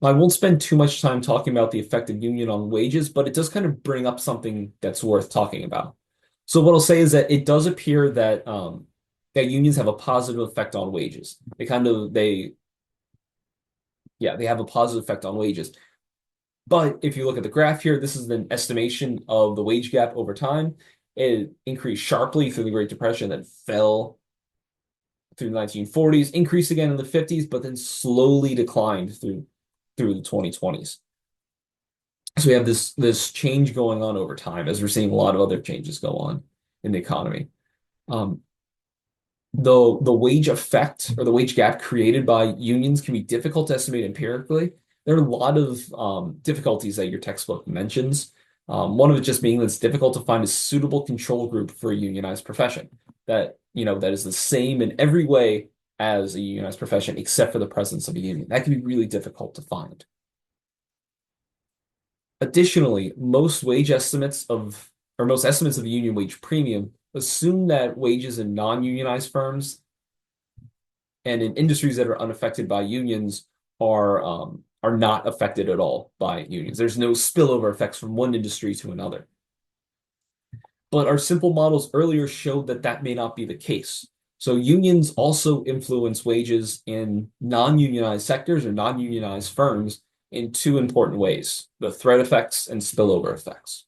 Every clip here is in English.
I won't spend too much time talking about the effect of union on wages, but it does kind of bring up something that's worth talking about. So what I'll say is that it does appear that that unions have a positive effect on wages. They have a positive effect on wages. But if you look at the graph here, this is an estimation of the wage gap over time. It increased sharply through the Great Depression, then fell through the 1940s, increased again in the 50s, but then slowly declined through the 2020s. So we have this change going on over time as we're seeing a lot of other changes go on in the economy. Um, the wage effect or the wage gap created by unions can be difficult to estimate empirically. There are a lot of difficulties that your textbook mentions. One of it just being that it's difficult to find a suitable control group for a unionized profession that is the same in every way as a unionized profession, except for the presence of a union. That can be really difficult to find. Additionally, most estimates of the union wage premium assume that wages in non-unionized firms and in industries that are unaffected by unions are not affected at all by unions. There's no spillover effects from one industry to another. But our simple models earlier showed that that may not be the case. So unions also influence wages in non-unionized sectors or non-unionized firms in two important ways: the threat effects and spillover effects.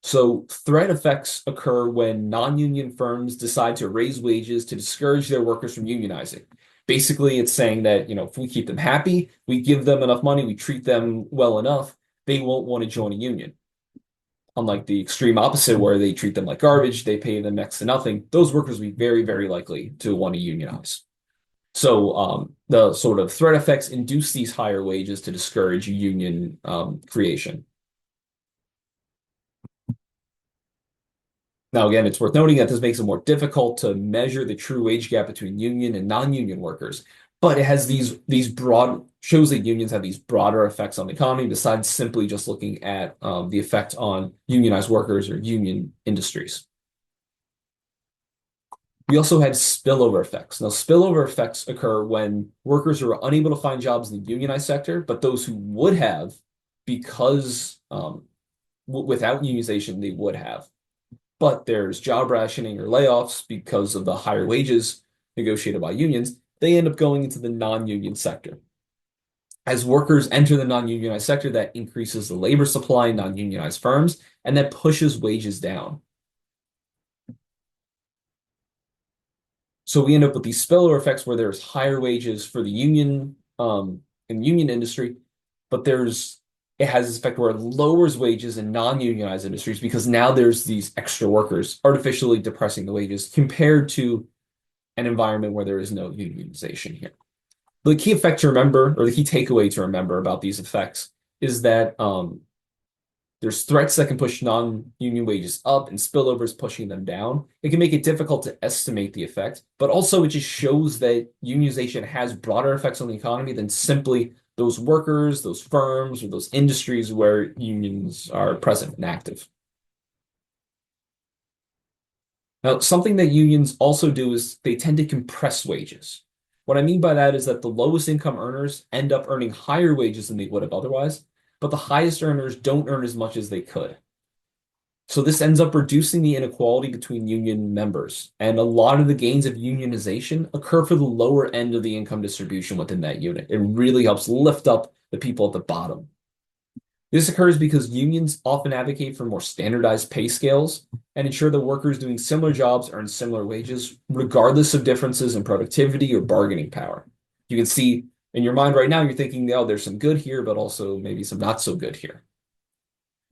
So threat effects occur when non-union firms decide to raise wages to discourage their workers from unionizing. Basically, it's saying that, if we keep them happy, we give them enough money, we treat them well enough, they won't want to join a union. Unlike the extreme opposite, where they treat them like garbage, they pay them next to nothing, those workers will be very, very likely to want to unionize. So the sort of threat effects induce these higher wages to discourage union creation. Now, again, it's worth noting that this makes it more difficult to measure the true wage gap between union and non-union workers, but it has these broad shows that unions have these broader effects on the economy besides simply just looking at the effect on unionized workers or union industries. We also had spillover effects. Now, spillover effects occur when workers are unable to find jobs in the unionized sector, but those who would have, because without unionization, they would have. But there's job rationing or layoffs because of the higher wages negotiated by unions. They end up going into the non-union sector. As workers enter the non-unionized sector, that increases the labor supply in non-unionized firms, and that pushes wages down. So we end up with these spillover effects where there's higher wages for the union in the union industry, but it has this effect where it lowers wages in non-unionized industries because now there's these extra workers artificially depressing the wages compared to an environment where there is no unionization here. The key effect to remember, or the key takeaway to remember about these effects, is that there's threats that can push non-union wages up and spillovers pushing them down. It can make it difficult to estimate the effect, but also it just shows that unionization has broader effects on the economy than simply those workers, those firms, or those industries where unions are present and active. Now, something that unions also do is they tend to compress wages. What I mean by that is that the lowest income earners end up earning higher wages than they would have otherwise, but the highest earners don't earn as much as they could. So this ends up reducing the inequality between union members. And a lot of the gains of unionization occur for the lower end of the income distribution within that unit. It really helps lift up the people at the bottom. This occurs because unions often advocate for more standardized pay scales and ensure that workers doing similar jobs earn similar wages, regardless of differences in productivity or bargaining power. You can see in your mind right now, you're thinking, oh, there's some good here, but also maybe some not so good here.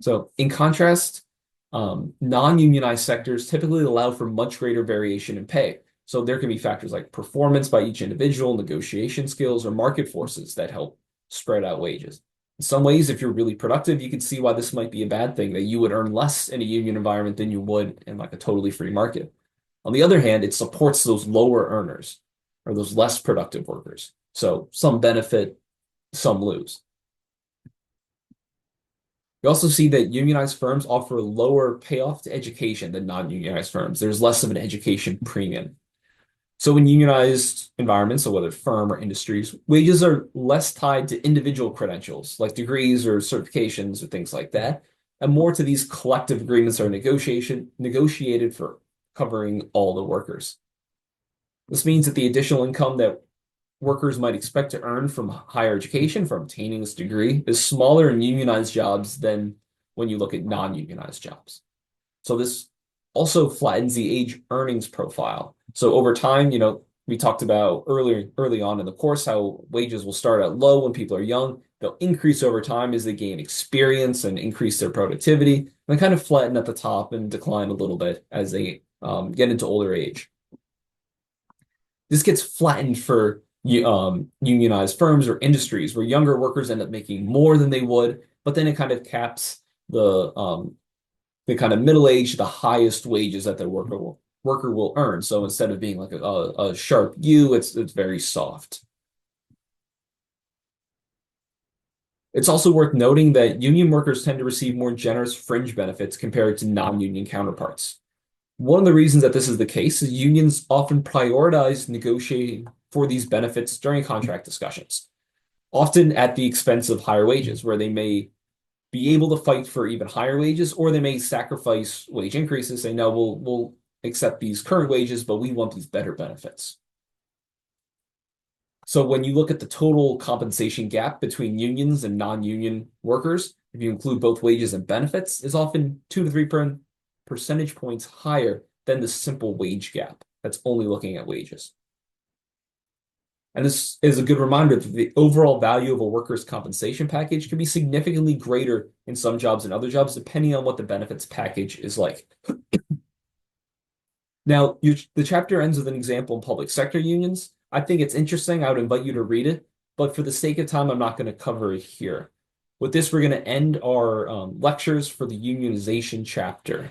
So in contrast, non-unionized sectors typically allow for much greater variation in pay. So there can be factors like performance by each individual, negotiation skills, or market forces that help spread out wages. In some ways, if you're really productive, you can see why this might be a bad thing, that you would earn less in a union environment than you would in like a totally free market. On the other hand, it supports those lower earners or those less productive workers. So some benefit, some lose. We also see that unionized firms offer lower payoff to education than non-unionized firms. There's less of an education premium. So in unionized environments, so whether firm or industries, wages are less tied to individual credentials, like degrees or certifications or things like that, and more to these collective agreements are negotiated for covering all the workers. This means that the additional income that workers might expect to earn from higher education, from obtaining this degree, is smaller in unionized jobs than when you look at non-unionized jobs. So this also flattens the age earnings profile. So over time, we talked about early on in the course how wages will start out low when people are young. They'll increase over time as they gain experience and increase their productivity, and they kind of flatten at the top and decline a little bit as they get into older age. This gets flattened for unionized firms or industries where younger workers end up making more than they would, but then it kind of caps the kind of middle age, the highest wages that the worker will earn. So instead of being like a sharp U, it's very soft. It's also worth noting that union workers tend to receive more generous fringe benefits compared to non-union counterparts. One of the reasons that this is the case is unions often prioritize negotiating for these benefits during contract discussions, often at the expense of higher wages, where they may be able to fight for even higher wages, or they may sacrifice wage increases, say, no, we'll accept these current wages, but we want these better benefits. So when you look at the total compensation gap between unions and non-union workers, if you include both wages and benefits, is often 2 to 3 percentage points higher than the simple wage gap that's only looking at wages. And this is a good reminder that the overall value of a worker's compensation package can be significantly greater in some jobs than other jobs, depending on what the benefits package is like. Now, the chapter ends with an example in public sector unions. I think it's interesting. I would invite you to read it, but for the sake of time, I'm not going to cover it here. With this, we're going to end our lectures for the unionization chapter.